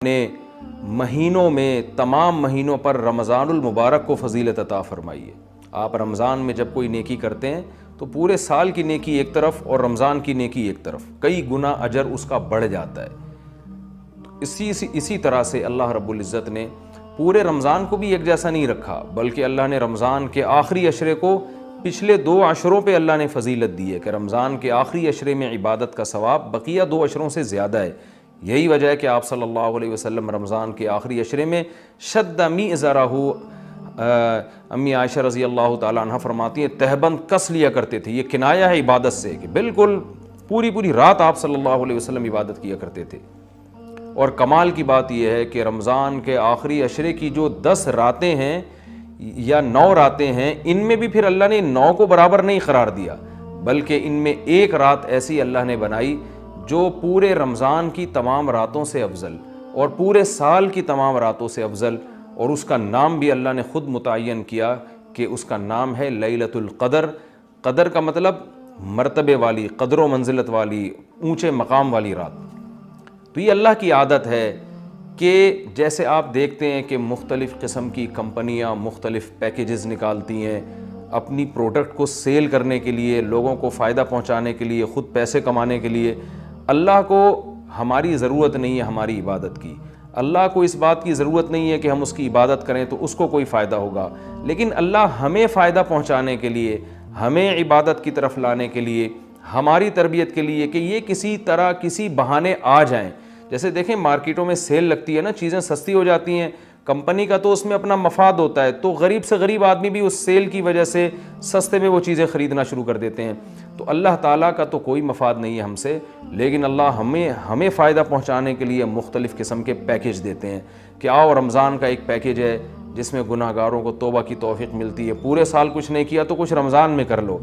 نے مہینوں میں تمام مہینوں پر رمضان المبارک کو فضیلت عطا فرمائی ہے۔ آپ رمضان میں جب کوئی نیکی کرتے ہیں تو پورے سال کی نیکی ایک طرف اور رمضان کی نیکی ایک طرف، کئی گنا اجر اس کا بڑھ جاتا ہے۔ اسی طرح سے اللہ رب العزت نے پورے رمضان کو بھی ایک جیسا نہیں رکھا، بلکہ اللہ نے رمضان کے آخری عشرے کو پچھلے 2 عشروں پہ اللہ نے فضیلت دی ہے کہ رمضان کے آخری عشرے میں عبادت کا ثواب بقیہ 2 عشروں سے زیادہ ہے۔ یہی وجہ ہے کہ آپ صلی اللہ علیہ وسلم رمضان کے آخری عشرے میں شد میزرہ، امی عائشہ رضی اللہ تعالیٰ عنہ فرماتی ہیں تہبند کس لیا کرتے تھے۔ یہ کنایہ ہے عبادت سے کہ بالکل پوری رات آپ صلی اللہ علیہ وسلم عبادت کیا کرتے تھے۔ اور کمال کی بات یہ ہے کہ رمضان کے آخری عشرے کی جو 10 راتیں ہیں یا 9 راتیں ہیں، ان میں بھی پھر اللہ نے 9 کو برابر نہیں قرار دیا، بلکہ ان میں ایک رات ایسی اللہ نے بنائی جو پورے رمضان کی تمام راتوں سے افضل اور پورے سال کی تمام راتوں سے افضل، اور اس کا نام بھی اللہ نے خود متعین کیا کہ اس کا نام ہے لیلۃ القدر۔ قدر کا مطلب مرتبے والی، قدر و منزلت والی، اونچے مقام والی رات۔ تو یہ اللہ کی عادت ہے کہ جیسے آپ دیکھتے ہیں کہ مختلف قسم کی کمپنیاں مختلف پیکیجز نکالتی ہیں اپنی پروڈکٹ کو سیل کرنے کے لیے، لوگوں کو فائدہ پہنچانے کے لیے، خود پیسے کمانے کے لیے۔ اللہ کو ہماری ضرورت نہیں ہے ہماری عبادت کی، اللہ کو اس بات کی ضرورت نہیں ہے کہ ہم اس کی عبادت کریں تو اس کو کوئی فائدہ ہوگا، لیکن اللہ ہمیں فائدہ پہنچانے کے لیے، ہمیں عبادت کی طرف لانے کے لیے، ہماری تربیت کے لیے کہ یہ کسی طرح کسی بہانے آ جائیں۔ جیسے دیکھیں مارکیٹوں میں سیل لگتی ہے نا، چیزیں سستی ہو جاتی ہیں، کمپنی کا تو اس میں اپنا مفاد ہوتا ہے، تو غریب سے غریب آدمی بھی اس سیل کی وجہ سے سستے میں وہ چیزیں خریدنا شروع کر دیتے ہیں۔ تو اللہ تعالیٰ کا تو کوئی مفاد نہیں ہے ہم سے، لیکن اللہ ہمیں فائدہ پہنچانے کے لیے مختلف قسم کے پیکیج دیتے ہیں کہ آؤ رمضان کا ایک پیکیج ہے جس میں گناہ گاروں کو توبہ کی توفیق ملتی ہے، پورے سال کچھ نہیں کیا تو کچھ رمضان میں کر لو،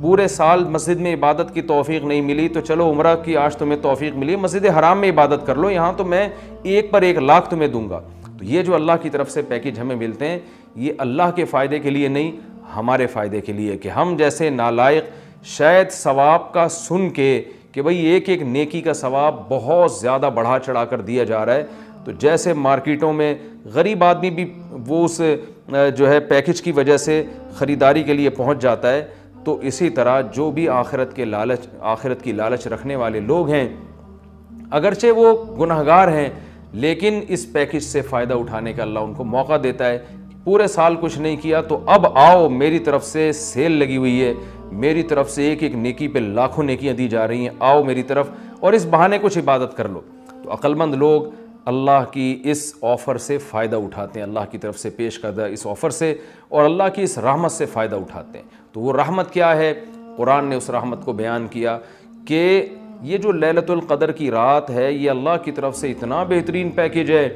پورے سال مسجد میں عبادت کی توفیق نہیں ملی تو چلو عمرہ کی آج تمہیں توفیق ملی، مسجد حرام میں عبادت کر لو، یہاں تو میں 1 پر 1 لاکھ تمہیں دوں گا۔ تو یہ جو اللہ کی طرف سے پیکیج ہمیں ملتے ہیں یہ اللہ کے فائدے کے لیے نہیں، ہمارے فائدے کے لیے، کہ ہم جیسے نالائق شاید ثواب کا سن کے کہ بھئی ایک نیکی کا ثواب بہت زیادہ بڑھا چڑھا کر دیا جا رہا ہے، تو جیسے مارکیٹوں میں غریب آدمی بھی وہ اس جو ہے پیکیج کی وجہ سے خریداری کے لیے پہنچ جاتا ہے، تو اسی طرح جو بھی آخرت کی لالچ رکھنے والے لوگ ہیں، اگرچہ وہ گنہگار ہیں لیکن اس پیکیج سے فائدہ اٹھانے کا اللہ ان کو موقع دیتا ہے۔ پورے سال کچھ نہیں کیا تو اب آؤ، میری طرف سے سیل لگی ہوئی ہے، میری طرف سے ایک نیکی پہ لاکھوں نیکیاں دی جا رہی ہیں، آؤ میری طرف اور اس بہانے کچھ عبادت کر لو۔ تو عقل مند لوگ اللہ کی اس آفر سے فائدہ اٹھاتے ہیں، اللہ کی طرف سے پیش کردہ اس آفر سے، اور اللہ کی اس رحمت سے فائدہ اٹھاتے ہیں۔ تو وہ رحمت کیا ہے؟ قرآن نے اس رحمت کو بیان کیا کہ یہ جو لیلۃ القدر کی رات ہے یہ اللہ کی طرف سے اتنا بہترین پیکیج ہے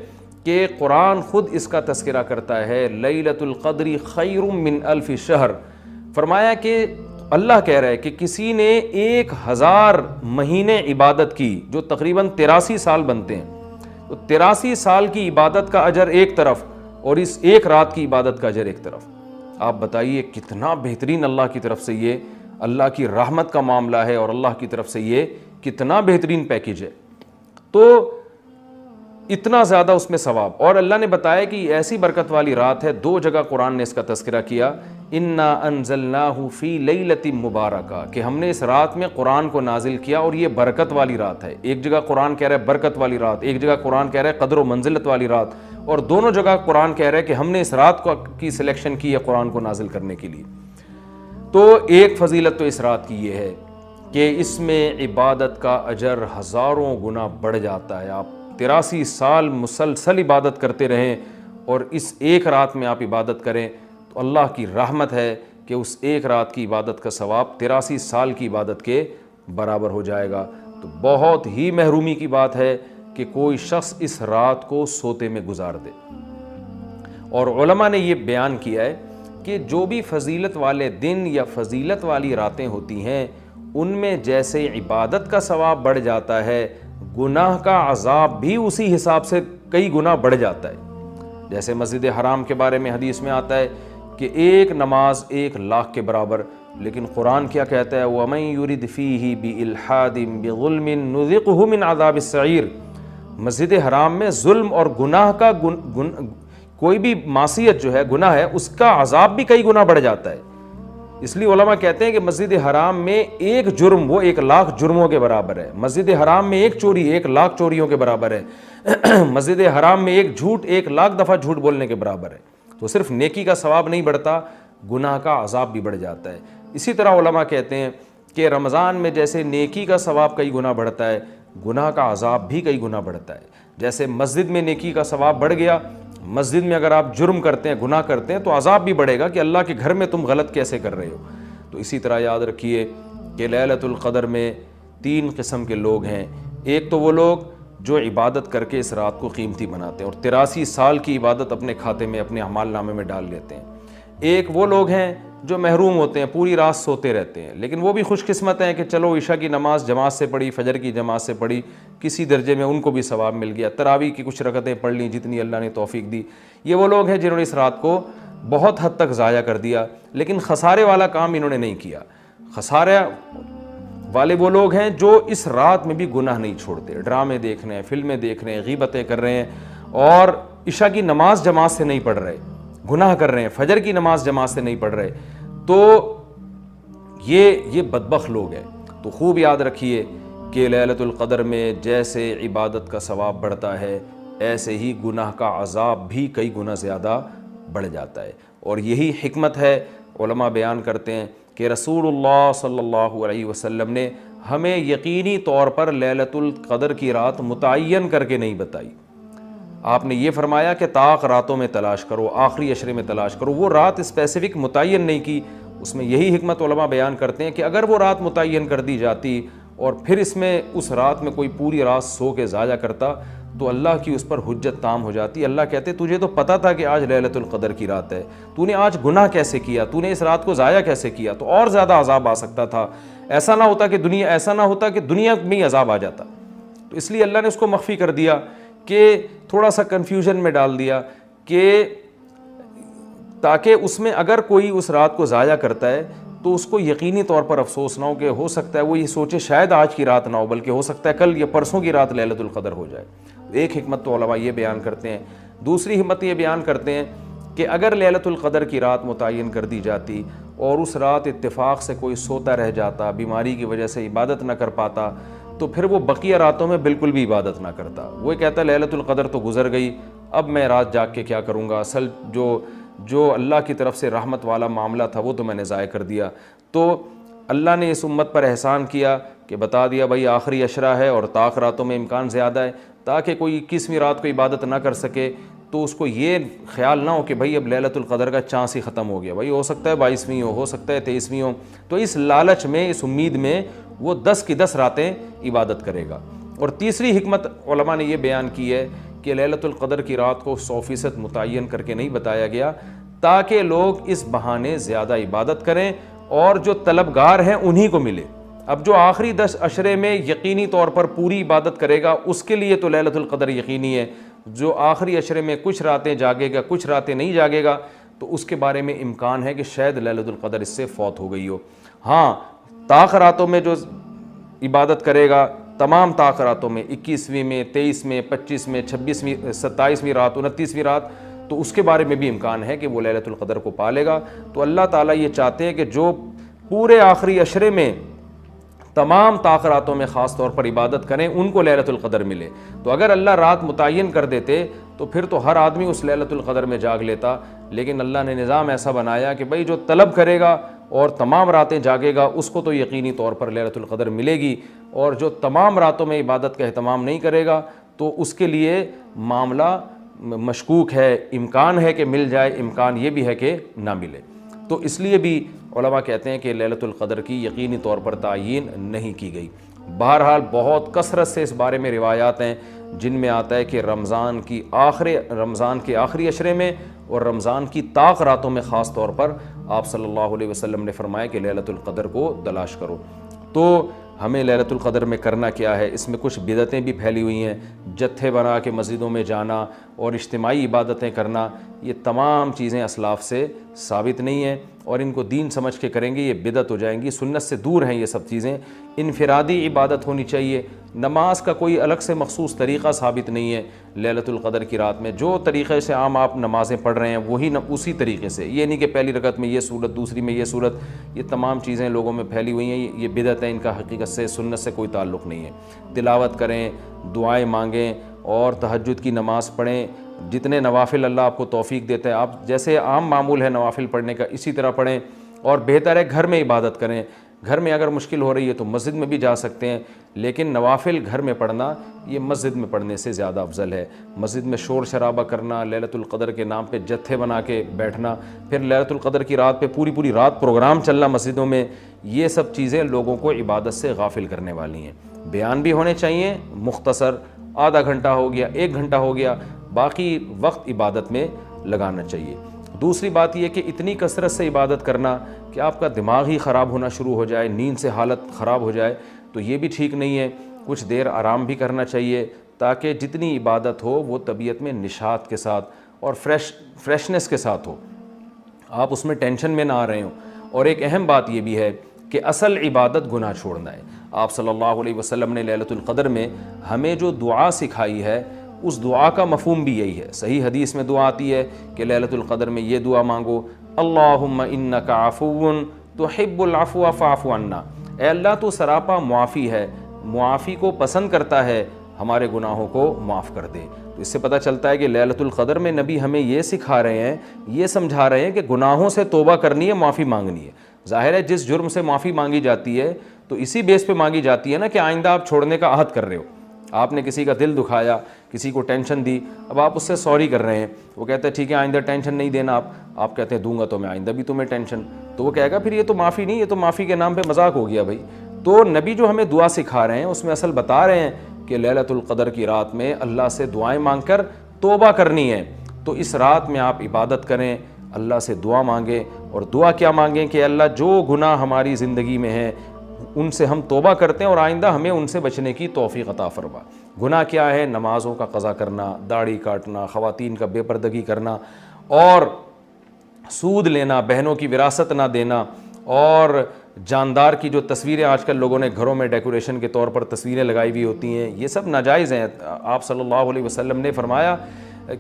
کہ قرآن خود اس کا تذکرہ کرتا ہے، لیلۃ القدر خیر من 1000 شہر۔ فرمایا کہ اللہ کہہ رہا ہے کہ کسی نے 1000 مہینے عبادت کی، جو تقریباً 83 سال بنتے ہیں، تو 83 سال کی عبادت کا اجر ایک طرف اور اس ایک رات کی عبادت کا اجر ایک طرف۔ آپ بتائیے کتنا بہترین اللہ کی طرف سے یہ اللہ کی رحمت کا معاملہ ہے، اور اللہ کی طرف سے یہ کتنا بہترین پیکیج ہے، تو اتنا زیادہ اس میں ثواب۔ اور اللہ نے بتایا کہ ایسی برکت والی رات ہے، 2 جگہ قرآن نے اس کا تذکرہ کیا، انا انزلناہ فی لیلۃ مبارکہ، کہ ہم نے اس رات میں قرآن کو نازل کیا اور یہ برکت والی رات ہے۔ ایک جگہ قرآن کہہ رہا ہے برکت والی رات، ایک جگہ قرآن کہہ رہا ہے قدر و منزلت والی رات، اور دونوں جگہ قرآن کہہ رہا ہے کہ ہم نے اس رات کی سلیکشن کی ہے قرآن کو نازل کرنے کے لیے۔ تو ایک فضیلت تو اس رات کی یہ ہے کہ اس میں عبادت کا اجر ہزاروں گنا بڑھ جاتا ہے۔ آپ 83 سال مسلسل عبادت کرتے رہیں اور اس ایک رات میں آپ عبادت کریں تو اللہ کی رحمت ہے کہ اس ایک رات کی عبادت کا ثواب 83 سال کی عبادت کے برابر ہو جائے گا۔ تو بہت ہی محرومی کی بات ہے کہ کوئی شخص اس رات کو سوتے میں گزار دے۔ اور علماء نے یہ بیان کیا ہے کہ جو بھی فضیلت والے دن یا فضیلت والی راتیں ہوتی ہیں ان میں جیسے عبادت کا ثواب بڑھ جاتا ہے، گناہ کا عذاب بھی اسی حساب سے کئی گنا بڑھ جاتا ہے۔ جیسے مسجد حرام کے بارے میں حدیث میں آتا ہے کہ ایک نماز 1 لاکھ کے برابر، لیکن قرآن کیا کہتا ہے؟ وَمَن يُرِدْ فِيهِ بِإِلْحَادٍ بِظُلْمٍ نُذِقْهُ مِنْ عَذَابِ السَّعِيرِ۔ مسجد حرام میں ظلم اور گناہ کا کوئی بھی معصیت جو ہے، گناہ ہے، اس کا عذاب بھی کئی گنا بڑھ جاتا ہے۔ اس لیے علماء کہتے ہیں کہ مسجد حرام میں ایک جرم وہ 1,00,000 جرموں کے برابر ہے، مسجد حرام میں ایک چوری 1,00,000 چوریوں کے برابر ہے، مسجد حرام میں ایک جھوٹ 1,00,000 دفعہ جھوٹ بولنے کے برابر ہے۔ تو صرف نیکی کا ثواب نہیں بڑھتا، گناہ کا عذاب بھی بڑھ جاتا ہے۔ اسی طرح علماء کہتے ہیں کہ رمضان میں جیسے نیکی کا ثواب کئی گنا بڑھتا ہے، گناہ کا عذاب بھی کئی گنا بڑھتا ہے۔ جیسے مسجد میں نیکی کا ثواب بڑھ گیا، مسجد میں اگر آپ جرم کرتے ہیں، گناہ کرتے ہیں، تو عذاب بھی بڑھے گا کہ اللہ کے گھر میں تم غلط کیسے کر رہے ہو۔ تو اسی طرح یاد رکھیے کہ لیلۃ القدر میں 3 قسم کے لوگ ہیں۔ ایک تو وہ لوگ جو عبادت کر کے اس رات کو قیمتی بناتے ہیں اور 83 سال کی عبادت اپنے کھاتے میں، اپنے اعمال نامے میں ڈال لیتے ہیں۔ ایک وہ لوگ ہیں جو محروم ہوتے ہیں، پوری رات سوتے رہتے ہیں، لیکن وہ بھی خوش قسمت ہیں کہ چلو عشاء کی نماز جماعت سے پڑھی، فجر کی جماعت سے پڑھی، کسی درجے میں ان کو بھی ثواب مل گیا، تراویح کی کچھ رکعتیں پڑھ لیں جتنی اللہ نے توفیق دی۔ یہ وہ لوگ ہیں جنہوں نے اس رات کو بہت حد تک ضائع کر دیا، لیکن خسارے والا کام انہوں نے نہیں کیا۔ خسارے والے وہ لوگ ہیں جو اس رات میں بھی گناہ نہیں چھوڑتے، ڈرامے دیکھ رہے ہیں، فلمیں دیکھ رہے ہیں، غیبتیں کر رہے ہیں اور عشاء کی نماز جماعت سے نہیں پڑھ رہے، گناہ کر رہے ہیں، فجر کی نماز جماعت سے نہیں پڑھ رہے۔ تو یہ بدبخت لوگ ہیں۔ تو خوب یاد رکھیے کہ لیلۃ القدر میں جیسے عبادت کا ثواب بڑھتا ہے، ایسے ہی گناہ کا عذاب بھی کئی گنا زیادہ بڑھ جاتا ہے۔ اور یہی حکمت ہے، علماء بیان کرتے ہیں کہ رسول اللہ صلی اللہ علیہ وسلم نے ہمیں یقینی طور پر لیلۃ القدر کی رات متعین کر کے نہیں بتائی۔ آپ نے یہ فرمایا کہ طاق راتوں میں تلاش کرو، آخری عشرے میں تلاش کرو، وہ رات اسپیسیفک متعین نہیں کی۔ اس میں یہی حکمت علماء بیان کرتے ہیں کہ اگر وہ رات متعین کر دی جاتی اور پھر اس رات میں کوئی پوری رات سو کے ضائع کرتا تو اللہ کی اس پر حجت تام ہو جاتی۔ اللہ کہتے تجھے تو پتہ تھا کہ آج لیلۃ القدر کی رات ہے، تو نے آج گناہ کیسے کیا، تو نے اس رات کو ضائع کیسے کیا، تو اور زیادہ عذاب آ سکتا تھا۔ ایسا نہ ہوتا کہ دنیا میں ہی عذاب آ جاتا۔ تو اس لیے اللہ نے اس کو مخفی کر دیا، کہ تھوڑا سا کنفیوژن میں ڈال دیا، کہ تاکہ اس میں اگر کوئی اس رات کو ضائع کرتا ہے تو اس کو یقینی طور پر افسوس نہ ہو، کہ ہو سکتا ہے وہ یہ سوچے شاید آج کی رات نہ ہو، بلکہ ہو سکتا ہے کل یا پرسوں کی رات لیلۃ القدر ہو جائے۔ ایک حکمت تو علماء یہ بیان کرتے ہیں۔ دوسری حکمت یہ بیان کرتے ہیں کہ اگر لیلۃ القدر کی رات متعین کر دی جاتی اور اس رات اتفاق سے کوئی سوتا رہ جاتا، بیماری کی وجہ سے عبادت نہ کر پاتا، تو پھر وہ بقیہ راتوں میں بالکل بھی عبادت نہ کرتا۔ وہ کہتا لیلۃ القدر تو گزر گئی، اب میں رات جاگ کے کیا کروں گا، اصل جو اللہ کی طرف سے رحمت والا معاملہ تھا وہ تو میں نے ضائع کر دیا۔ تو اللہ نے اس امت پر احسان کیا کہ بتا دیا بھائی آخری عشرہ ہے اور طاق راتوں میں امکان زیادہ ہے، تاکہ کوئی 21ویں رات کو عبادت نہ کر سکے تو اس کو یہ خیال نہ ہو کہ بھائی اب لیلۃ القدر کا چانس ہی ختم ہو گیا، بھائی ہو سکتا ہے 22ویں ہو سکتا ہے 23ویں ہو۔ تو اس لالچ میں، اس امید میں وہ 10 کی 10 راتیں عبادت کرے گا۔ اور تیسری حکمت علماء نے یہ بیان کی ہے کہ لیلۃ القدر کی رات کو 100% متعین کر کے نہیں بتایا گیا تاکہ لوگ اس بہانے زیادہ عبادت کریں اور جو طلبگار ہیں انہی کو ملے۔ اب جو آخری 10 عشرے میں یقینی طور پر پوری عبادت کرے گا اس کے لیے تو لیلۃ القدر یقینی ہے، جو آخری عشرے میں کچھ راتیں جاگے گا، کچھ راتیں نہیں جاگے گا، تو اس کے بارے میں امکان ہے کہ شاید لیلۃ القدر اس سے فوت ہو گئی ہو۔ ہاں، طاق راتوں میں جو عبادت کرے گا، تمام طاق راتوں میں 21ویں میں، 23 میں، 25 میں، 26ویں، 27ویں رات، 29ویں رات، تو اس کے بارے میں بھی امکان ہے کہ وہ لیلۃ القدر کو پالے گا۔ تو اللہ تعالیٰ یہ چاہتے ہیں کہ جو پورے آخری عشرے میں تمام طاق راتوں میں خاص طور پر عبادت کریں ان کو لیلۃ القدر ملے۔ تو اگر اللہ رات متعین کر دیتے تو پھر تو ہر آدمی اس لیلۃ القدر میں جاگ لیتا، لیکن اللہ نے نظام ایسا بنایا کہ بھئی جو طلب کرے گا اور تمام راتیں جاگے گا اس کو تو یقینی طور پر لیلۃ القدر ملے گی، اور جو تمام راتوں میں عبادت کا اہتمام نہیں کرے گا تو اس کے لیے معاملہ مشکوک ہے، امکان ہے کہ مل جائے، امکان یہ بھی ہے کہ نہ ملے۔ تو اس لیے بھی علماء کہتے ہیں کہ لیلۃ القدر کی یقینی طور پر تعیین نہیں کی گئی۔ بہرحال بہت کثرت سے اس بارے میں روایات ہیں جن میں آتا ہے کہ رمضان کے آخری عشرے میں اور رمضان کی طاق راتوں میں خاص طور پر آپ صلی اللہ علیہ وسلم نے فرمایا کہ لیلۃ القدر کو تلاش کرو۔ تو ہمیں لیلۃ القدر میں کرنا کیا ہے؟ اس میں کچھ بدعتیں بھی پھیلی ہوئی ہیں، جتھے بنا کے مسجدوں میں جانا اور اجتماعی عبادتیں کرنا، یہ تمام چیزیں اسلاف سے ثابت نہیں ہیں۔ اور ان کو دین سمجھ کے کریں گے یہ بدعت ہو جائیں گی، سنت سے دور ہیں یہ سب چیزیں۔ انفرادی عبادت ہونی چاہیے، نماز کا کوئی الگ سے مخصوص طریقہ ثابت نہیں ہے لیلۃ القدر کی رات میں، جو طریقے سے عام آپ نمازیں پڑھ رہے ہیں وہی اسی طریقے سے، یہ نہیں کہ پہلی رکعت میں یہ صورت دوسری میں یہ صورت، یہ تمام چیزیں لوگوں میں پھیلی ہوئی ہیں، یہ بدعت ہے، ان کا حقیقت سے سنت سے کوئی تعلق نہیں ہے۔ تلاوت کریں، دعائیں مانگیں اور تہجد کی نماز پڑھیں، جتنے نوافل اللہ آپ کو توفیق دیتا ہے، آپ جیسے عام معمول ہے نوافل پڑھنے کا اسی طرح پڑھیں، اور بہتر ہے گھر میں عبادت کریں۔ گھر میں اگر مشکل ہو رہی ہے تو مسجد میں بھی جا سکتے ہیں، لیکن نوافل گھر میں پڑھنا یہ مسجد میں پڑھنے سے زیادہ افضل ہے۔ مسجد میں شور شرابہ کرنا، لیلۃ القدر کے نام پہ جتھے بنا کے بیٹھنا، پھر لیلۃ القدر کی رات پہ پوری رات پروگرام چلنا مسجدوں میں، یہ سب چیزیں لوگوں کو عبادت سے غافل کرنے والی ہیں۔ بیان بھی ہونے چاہیے مختصر، آدھا گھنٹہ ہو گیا، 1 گھنٹہ ہو گیا، باقی وقت عبادت میں لگانا چاہیے۔ دوسری بات یہ کہ اتنی کثرت سے عبادت کرنا کہ آپ کا دماغ ہی خراب ہونا شروع ہو جائے، نیند سے حالت خراب ہو جائے، تو یہ بھی ٹھیک نہیں ہے۔ کچھ دیر آرام بھی کرنا چاہیے تاکہ جتنی عبادت ہو وہ طبیعت میں نشاط کے ساتھ اور فریشنس کے ساتھ ہو، آپ اس میں ٹینشن میں نہ آ رہے ہوں۔ اور ایک اہم بات یہ بھی ہے کہ اصل عبادت گناہ چھوڑنا ہے۔ آپ صلی اللہ علیہ وسلم نے لیلۃ القدر میں ہمیں جو دعا سکھائی ہے اس دعا کا مفہوم بھی یہی ہے۔ صحیح حدیث میں دعا آتی ہے کہ لیلۃ القدر میں یہ دعا مانگو، اللہم انک عفو تحب العفو فاعف عنا، اے اللہ تو سراپا معافی ہے، معافی کو پسند کرتا ہے، ہمارے گناہوں کو معاف کر دے۔ تو اس سے پتہ چلتا ہے کہ لیلۃ القدر میں نبی ہمیں یہ سکھا رہے ہیں، یہ سمجھا رہے ہیں کہ گناہوں سے توبہ کرنی ہے، معافی مانگنی ہے۔ ظاہر ہے جس جرم سے معافی مانگی جاتی ہے تو اسی بیس پہ مانگی جاتی ہے نا کہ آئندہ آپ چھوڑنے کا عہد کر رہے ہو۔ آپ نے کسی کا دل دکھایا، کسی کو ٹینشن دی، اب آپ اس سے سوری کر رہے ہیں، وہ کہتا ہے ٹھیک ہے آئندہ ٹینشن نہیں دینا، آپ کہتے ہیں دوں گا تو میں آئندہ بھی تمہیں ٹینشن، تو وہ کہے گا پھر یہ تو معافی نہیں، یہ تو معافی کے نام پہ مذاق ہو گیا بھائی۔ تو نبی جو ہمیں دعا سکھا رہے ہیں اس میں اصل بتا رہے ہیں کہ لیلۃ القدر کی رات میں اللہ سے دعائیں مانگ کر توبہ کرنی ہے۔ تو اس رات میں آپ عبادت کریں، اللہ سے دعا مانگیں، اور دعا کیا مانگیں کہ اللہ جو گناہ ہماری زندگی میں ہیں ان سے ہم توبہ کرتے ہیں اور آئندہ ہمیں ان سے بچنے کی توفیق عطا فرما۔ گناہ کیا ہے؟ نمازوں کا قضا کرنا، داڑھی کاٹنا، خواتین کا بے پردگی کرنا، اور سود لینا، بہنوں کی وراثت نہ دینا، اور جاندار کی جو تصویریں آج کل لوگوں نے گھروں میں ڈیکوریشن کے طور پر تصویریں لگائی ہوئی ہوتی ہیں، یہ سب ناجائز ہیں۔ آپ صلی اللہ علیہ وسلم نے فرمایا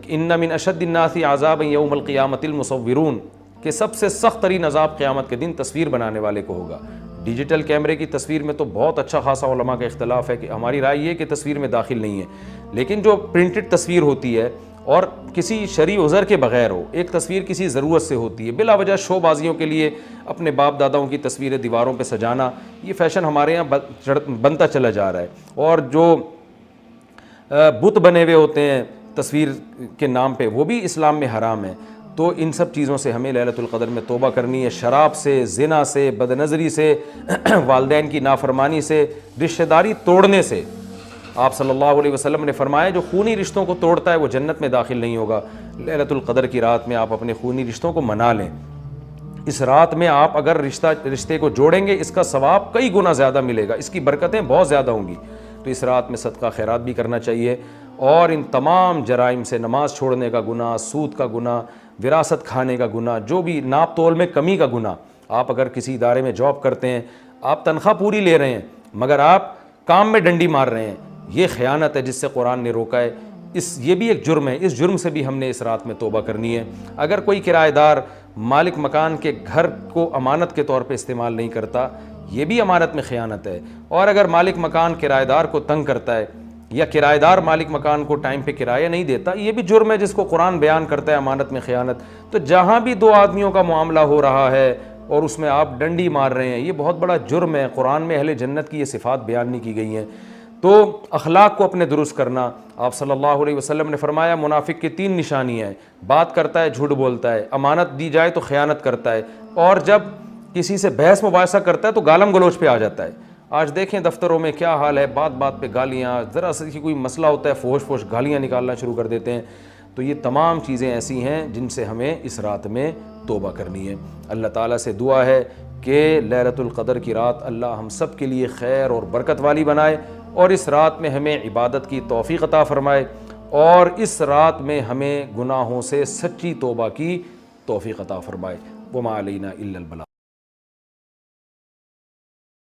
ان من اشد الناس عذابا یوم القیامۃ المصورون، کہ سب سے سخت ترین عذاب قیامت کے دن تصویر بنانے والے کو ہوگا۔ ڈیجیٹل کیمرے کی تصویر میں تو بہت اچھا خاصا علماء کا اختلاف ہے کہ ہماری رائے یہ کہ تصویر میں داخل نہیں ہے، لیکن جو پرنٹڈ تصویر ہوتی ہے اور کسی شرعی عذر کے بغیر ہو، ایک تصویر کسی ضرورت سے ہوتی ہے، بلا وجہ شو بازیوں کے لیے اپنے باپ داداؤں کی تصویریں دیواروں پہ سجانا، یہ فیشن ہمارے یہاں بنتا چلا جا رہا ہے۔ اور جو بت بنے ہوئے ہوتے ہیں تصویر کے نام پہ، وہ بھی اسلام میں حرام ہے۔ تو ان سب چیزوں سے ہمیں لیلۃ القدر میں توبہ کرنی ہے، شراب سے، زنا سے، بد نظری سے، والدین کی نافرمانی سے، رشتہ داری توڑنے سے۔ آپ صلی اللہ علیہ وسلم نے فرمایا جو خونی رشتوں کو توڑتا ہے وہ جنت میں داخل نہیں ہوگا۔ لیلۃ القدر کی رات میں آپ اپنے خونی رشتوں کو منا لیں۔ اس رات میں آپ اگر رشتے کو جوڑیں گے اس کا ثواب کئی گنا زیادہ ملے گا، اس کی برکتیں بہت زیادہ ہوں گی۔ تو اس رات میں صدقہ خیرات بھی کرنا چاہیے، اور ان تمام جرائم سے، نماز چھوڑنے کا گناہ، سود کا گناہ، وراثت کھانے کا گناہ، جو بھی ناپ تول میں کمی کا گناہ، آپ اگر کسی ادارے میں جاب کرتے ہیں، آپ تنخواہ پوری لے رہے ہیں مگر آپ کام میں ڈنڈی مار رہے ہیں، یہ خیانت ہے جس سے قرآن نے روکا ہے۔ یہ بھی ایک جرم ہے، اس جرم سے بھی ہم نے اس رات میں توبہ کرنی ہے۔ اگر کوئی کرایہ دار مالک مکان کے گھر کو امانت کے طور پہ استعمال نہیں کرتا، یہ بھی امانت میں خیانت ہے۔ اور اگر مالک مکان کرایہ دار کو تنگ کرتا ہے یا کرایہ دار مالک مکان کو ٹائم پہ کرایہ نہیں دیتا، یہ بھی جرم ہے جس کو قرآن بیان کرتا ہے امانت میں خیانت۔ تو جہاں بھی دو آدمیوں کا معاملہ ہو رہا ہے اور اس میں آپ ڈنڈی مار رہے ہیں، یہ بہت بڑا جرم ہے۔ قرآن میں اہل جنت کی یہ صفات بیان نہیں کی گئی ہیں۔ تو اخلاق کو اپنے درست کرنا، آپ صلی اللہ علیہ وسلم نے فرمایا منافق کی 3 نشانیاں ہیں، بات کرتا ہے، جھوٹ بولتا ہے، امانت دی جائے تو خیانت کرتا ہے، اور جب کسی سے بحث مباحثہ کرتا ہے تو گالم گلوچ پہ آ جاتا ہے۔ آج دیکھیں دفتروں میں کیا حال ہے، بات بات پہ گالیاں، ذرا سی کوئی مسئلہ ہوتا ہے فوش فوش گالیاں نکالنا شروع کر دیتے ہیں۔ تو یہ تمام چیزیں ایسی ہیں جن سے ہمیں اس رات میں توبہ کرنی ہے۔ اللہ تعالیٰ سے دعا ہے کہ لیلۃ القدر کی رات اللہ ہم سب کے لیے خیر اور برکت والی بنائے، اور اس رات میں ہمیں عبادت کی توفیق عطا فرمائے، اور اس رات میں ہمیں گناہوں سے سچی توبہ کی توفیق عطا فرمائے۔ وما علینا الا البلاغ۔